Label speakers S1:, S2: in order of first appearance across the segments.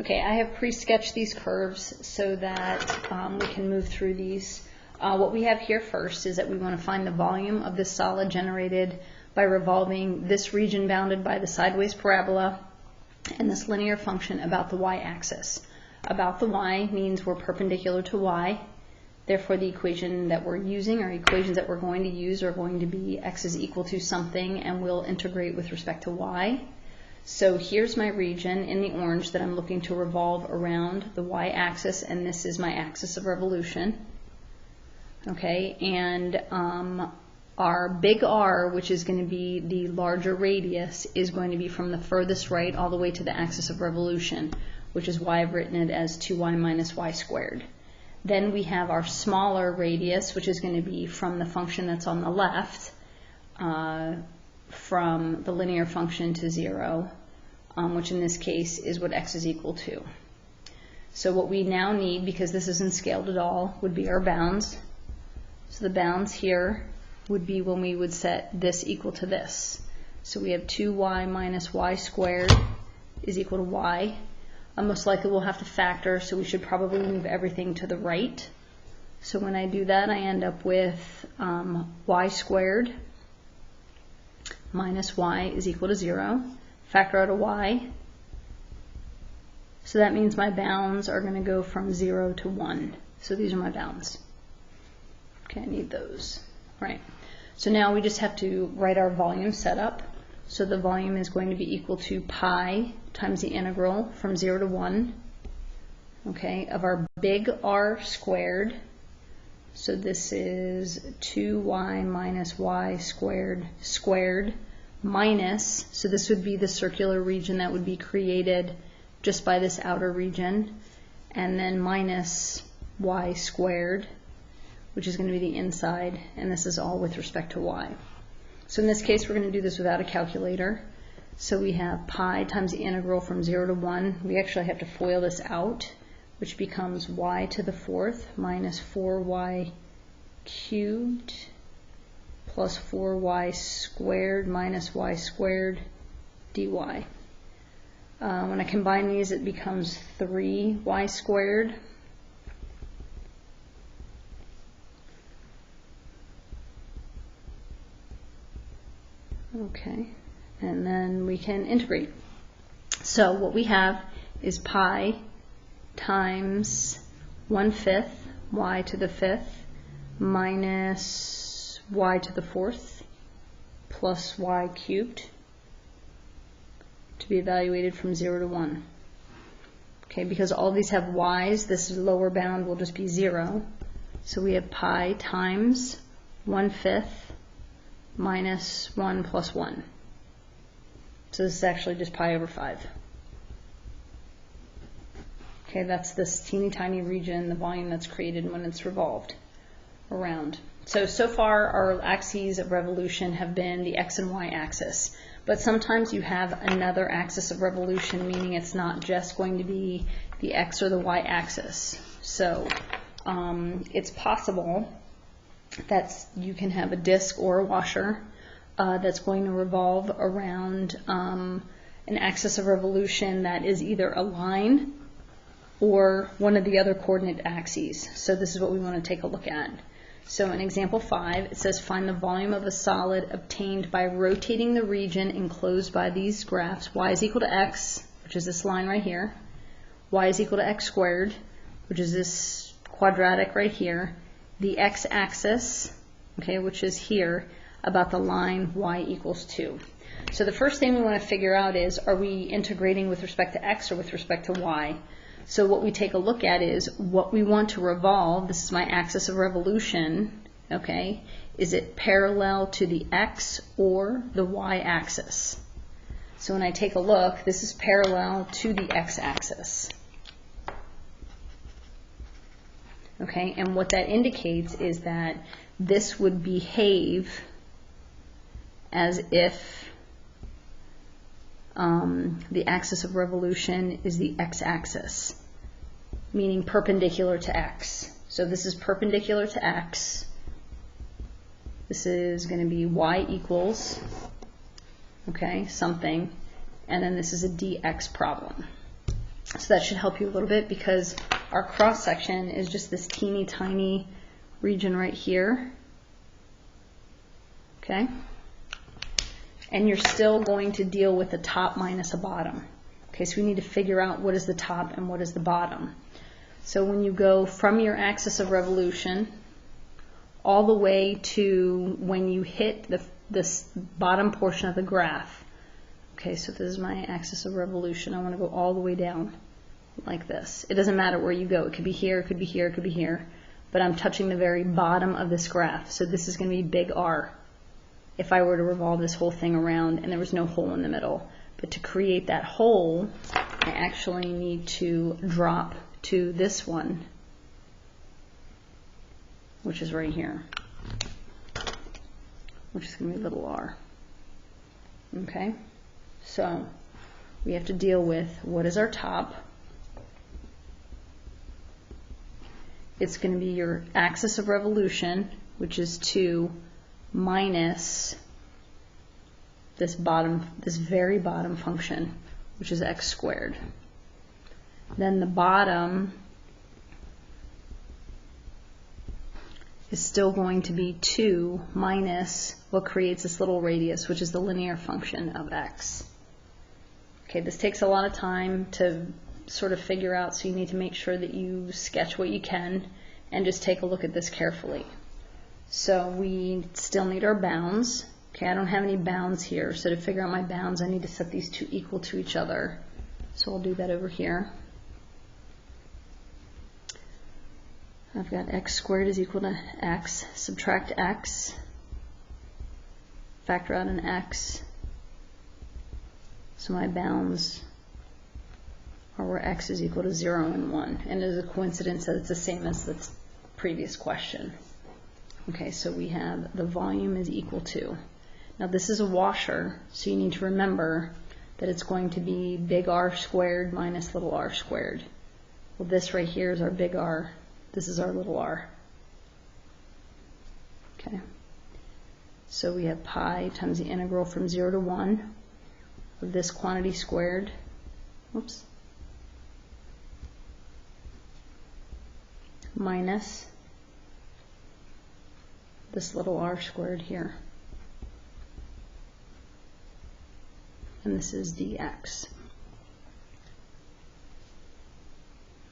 S1: Okay, I have pre-sketched these curves so that we can move through these. What we have here first is that we want to find the volume of this solid generated by revolving this region bounded by the sideways parabola and this linear function about the y-axis. About the y means we're perpendicular to y. Therefore, the equation that we're using, or equations that we're going to use, are going to be x is equal to something, and we'll integrate with respect to y. So here's my region in the orange that I'm looking to revolve around the y-axis, and this is my axis of revolution. Okay, and our big R, which is going to be the larger radius, is going to be from the furthest right all the way to the axis of revolution, which is why I've written it as 2y minus y squared. Then we have our smaller radius, which is going to be from the function that's on the left, from the linear function to 0, which in this case is what x is equal to. So what we now need, because this isn't scaled at all, would be our bounds. So the bounds here would be when we would set this equal to this. So we have 2y minus y squared is equal to y. Most likely we'll have to factor, so we should probably move everything to the right. So when I do that, I end up with y squared minus y is equal to 0. Factor out a y. So that means my bounds are going to go from 0 to 1. So these are my bounds. Okay, I need those. Right. So now we just have to write our volume setup. So the volume is going to be equal to pi times the integral from 0 to 1, okay, of our big R squared. So this is 2y minus y squared minus, so this would be the circular region that would be created just by this outer region, and then minus y squared, which is going to be the inside, and this is all with respect to y. So in this case, we're going to do this without a calculator. So we have pi times the integral from 0 to 1. We actually have to FOIL this out, which becomes y to the 4th minus 4y cubed plus 4y squared minus y squared dy. When I combine these, it becomes 3y squared. Okay, and then we can integrate. So what we have is pi times 1/5 y to the 5th minus y to the 4th plus y cubed to be evaluated from 0 to 1. Okay, because all these have y's, this lower bound will just be 0. So we have pi times 1/5 minus 1 plus 1. So this is actually just pi over 5. Okay, that's this teeny tiny region, the volume that's created when it's revolved around. So far our axes of revolution have been the x and y axis. But sometimes you have another axis of revolution, meaning it's not just going to be the x or the y axis. So it's possible that you can have a disc or a washer that's going to revolve around an axis of revolution that is either a line or one of the other coordinate axes. So this is what we want to take a look at. So in example 5, it says find the volume of a solid obtained by rotating the region enclosed by these graphs. Y is equal to x, which is this line right here. Y is equal to x squared, which is this quadratic right here. The x-axis, okay, which is here, about the line y equals 2. So the first thing we want to figure out is, are we integrating with respect to x or with respect to y? So what we take a look at is what we want to revolve. This is my axis of revolution, okay? Is it parallel to the x or the y-axis? So when I take a look, this is parallel to the x-axis. Okay, and what that indicates is that this would behave as if the axis of revolution is the x-axis, meaning perpendicular to x. So this is perpendicular to x. This is going to be y equals, okay, something, and then this is a dx problem. So that should help you a little bit, because our cross section is just this teeny tiny region right here. Okay? And you're still going to deal with the top minus a bottom. Okay, so we need to figure out what is the top and what is the bottom. So when you go from your axis of revolution all the way to when you hit this bottom portion of the graph. Okay, so this is my axis of revolution. I want to go all the way down like this. It doesn't matter where you go. It could be here, it could be here, it could be here. But I'm touching the very bottom of this graph. So this is going to be big R if I were to revolve this whole thing around and there was no hole in the middle. But to create that hole, I actually need to drop to this one, which is right here, which is going to be little r. Okay, so we have to deal with what is our top. It's going to be your axis of revolution, which is 2 minus this very bottom function, which is x squared. Then the bottom is still going to be 2 minus what creates this little radius, which is the linear function of x. Okay, this takes a lot of time to sort of figure out, so you need to make sure that you sketch what you can and just take a look at this carefully. So we still need our bounds. Okay, I don't have any bounds here, so to figure out my bounds I need to set these two equal to each other. So I'll do that over here. I've got x squared is equal to x, subtract x, factor out an x, so my bounds are where x is equal to 0 and 1, and it is a coincidence that it's the same as the previous question. Okay, so we have the volume is equal to, now this is a washer, so you need to remember that it's going to be big R squared minus little r squared. Well, this right here is our big R. This is our little r. Okay, so we have pi times the integral from 0 to 1 of this quantity squared, whoops, minus this little r squared here. And this is dx.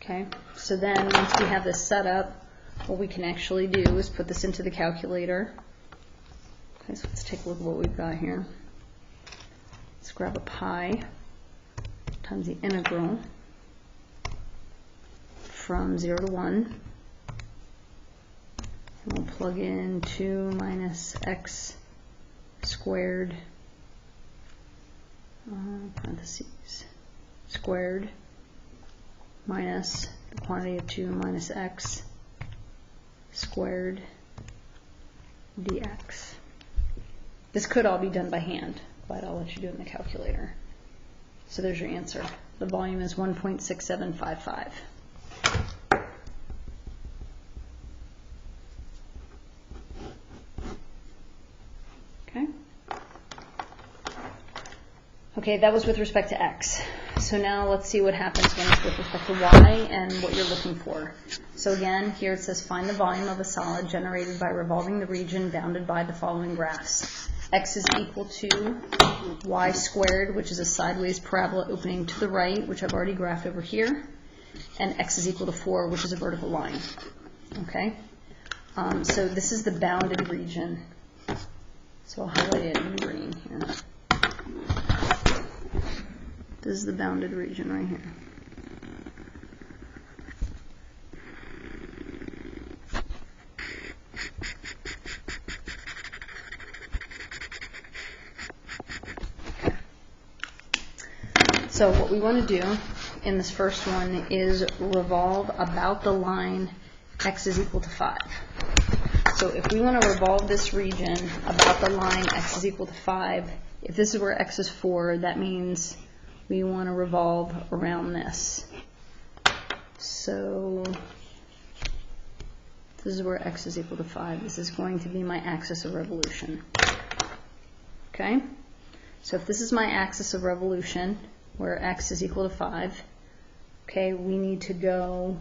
S1: Okay, so then once we have this set up, what we can actually do is put this into the calculator. Okay, so let's take a look at what we've got here. Let's grab a pi times the integral from 0 to 1. And we'll plug in 2 minus x squared, parentheses, squared, minus the quantity of 2 minus x squared dx. This could all be done by hand, but I'll let you do it in the calculator. So there's your answer. The volume is 1.6755. Okay. Okay, that was with respect to x. So now let's see what happens when it's with respect to y and what you're looking for. So again, here it says find the volume of a solid generated by revolving the region bounded by the following graphs. X is equal to y squared, which is a sideways parabola opening to the right, which I've already graphed over here, and x is equal to 4, which is a vertical line. Okay, so this is the bounded region. So I'll highlight it in green here. This is the bounded region right here. So what we want to do in this first one is revolve about the line x is equal to 5. So if we want to revolve this region about the line x is equal to 5, if this is where x is 4, that means we want to revolve around this. So this is where x is equal to 5. This is going to be my axis of revolution. Okay? So if this is my axis of revolution, where x is equal to 5, Okay, we need to go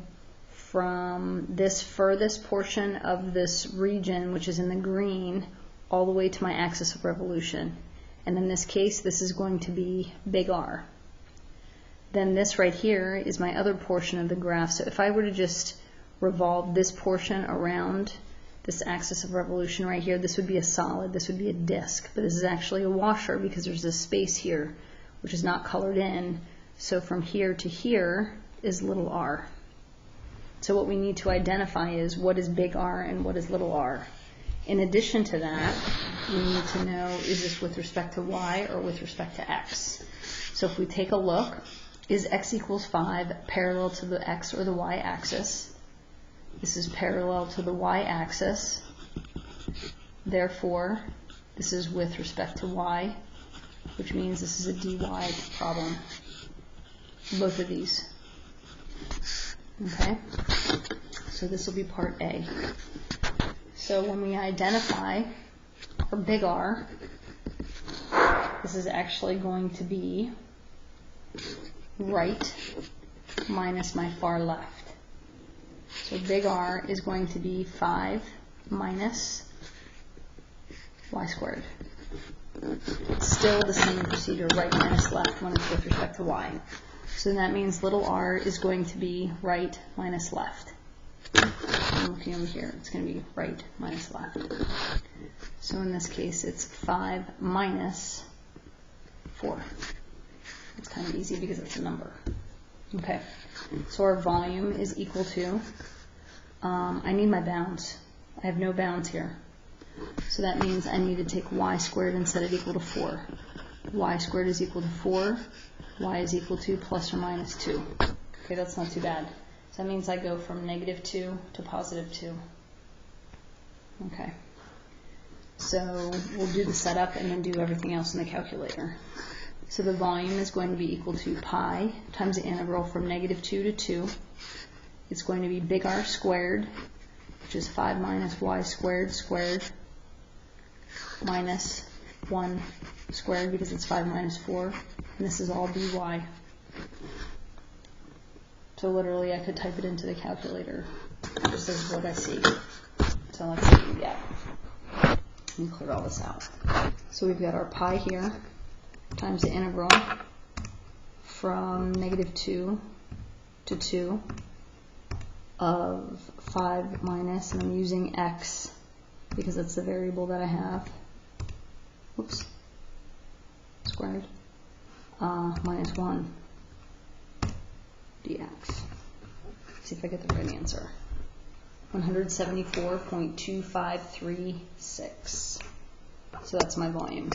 S1: from this furthest portion of this region, which is in the green, all the way to my axis of revolution. And in this case, this is going to be big R. Then this right here is my other portion of the graph. So if I were to just revolve this portion around this axis of revolution right here, this would be a solid, this would be a disk. But this is actually a washer because there's this space here, which is not colored in. So from here to here is little r. So what we need to identify is what is big R and what is little r. In addition to that, we need to know, is this with respect to y or with respect to x? So if we take a look, is x equals 5 parallel to the x or the y axis? This is parallel to the y-axis. Therefore, this is with respect to y, which means this is a dy problem. Both of these. Okay? So this will be part A. So when we identify our big R, this is actually going to be right minus my far left. So big R is going to be 5 minus y squared. It's still the same procedure, right minus left when it's with respect to y. So that means little r is going to be right minus left. I'm looking over here, it's going to be right minus left. So in this case, it's 5 minus 4. It's kind of easy because it's a number. Okay, so our volume is equal to, I need my bounds. I have no bounds here. So that means I need to take y squared and set it equal to 4. Y squared is equal to 4. Y is equal to plus or minus 2. Okay, that's not too bad. So that means I go from negative 2 to positive 2. Okay. So we'll do the setup and then do everything else in the calculator. So the volume is going to be equal to pi times the integral from negative 2 to 2. It's going to be big R squared, which is 5 minus y squared squared, minus 1 squared because it's 5 minus 4. And this is all dy. So literally I could type it into the calculator. This is what I see. So let's see what we get. Let me clear all this out. So we've got our pi here times the integral from negative 2 to 2 of 5 minus, and I'm using x because that's the variable that I have. Oops. Squared. Minus 1 dx. See if I get the right answer. 174.2536. So that's my volume.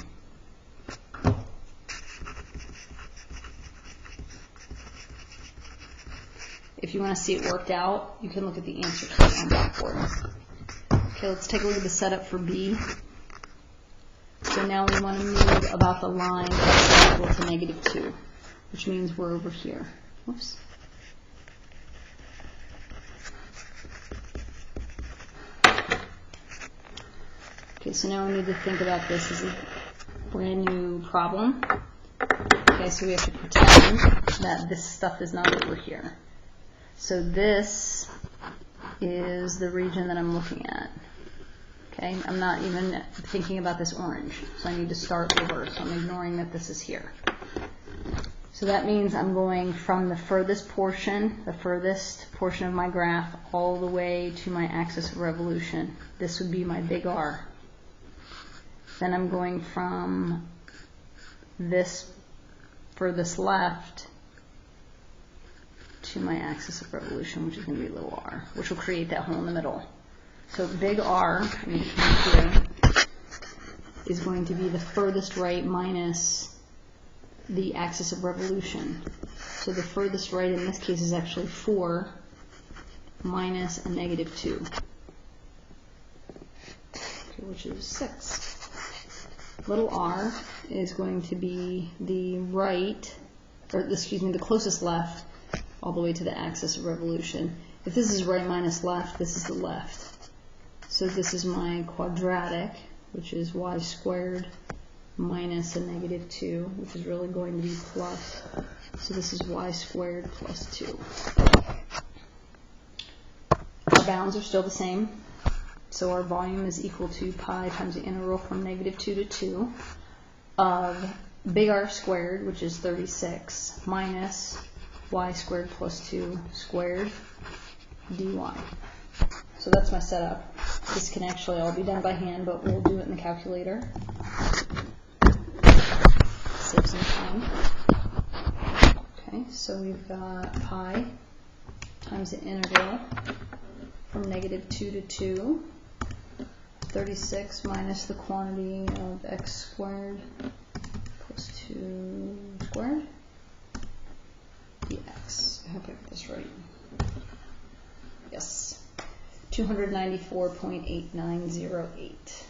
S1: If you want to see it worked out, you can look at the answer key on Blackboard. Okay, let's take a look at the setup for B. So now we want to move about the line that's equal to negative 2, which means we're over here. Whoops. Okay, so now we need to think about this as a brand new problem. Okay, so we have to pretend that this stuff is not over here. So this is the region that I'm looking at. Okay, I'm not even thinking about this orange, so I need to start over, so I'm ignoring that this is here. So that means I'm going from the furthest portion of my graph all the way to my axis of revolution. This would be my big R. Then I'm going from this furthest left to my axis of revolution, which is going to be little r, which will create that hole in the middle. So big R, here, is going to be the furthest right minus the axis of revolution. So the furthest right in this case is actually 4 minus a negative 2, okay, which is 6. Little r is going to be the right, or excuse me, the closest left all the way to the axis of revolution. If this is right minus left, this is the left. So this is my quadratic, which is y squared minus a negative 2, which is really going to be plus. So this is y squared plus 2. Our bounds are still the same. So our volume is equal to pi times the integral from negative 2 to 2 of big R squared, which is 36, minus y squared plus 2 squared dy. So that's my setup. This can actually all be done by hand, but we'll do it in the calculator. Save some time. Okay, so we've got pi times the integral from negative 2 to 2, 36 minus the quantity of x squared plus 2 squared dx. I hope I got this right. Yes. 294.8908.